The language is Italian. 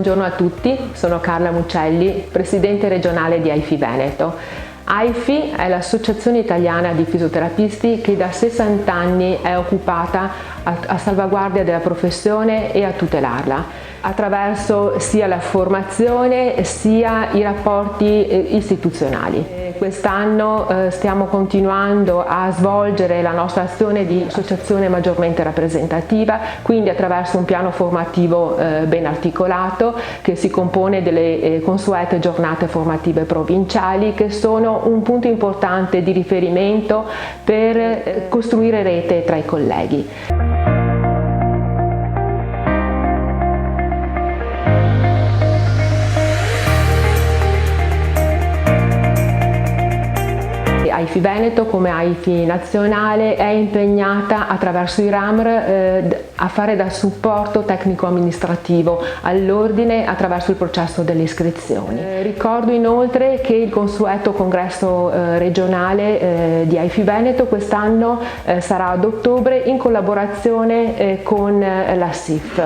Buongiorno a tutti, sono Carla Mucelli, Presidente regionale di AIFI Veneto. AIFI è l'Associazione Italiana di Fisioterapisti che da 60 anni è occupata a salvaguardia della professione e a tutelarla attraverso sia la formazione sia i rapporti istituzionali. Quest'anno stiamo continuando a svolgere la nostra azione di associazione maggiormente rappresentativa, quindi attraverso un piano formativo ben articolato che si compone delle consuete giornate formative provinciali che sono un punto importante di riferimento per costruire rete tra i colleghi. AIFI Veneto come AIFI nazionale è impegnata attraverso i RAMR a fare da supporto tecnico-amministrativo all'ordine attraverso il processo delle iscrizioni. Ricordo inoltre che il consueto congresso regionale di AIFI Veneto quest'anno sarà ad ottobre in collaborazione con la SIF.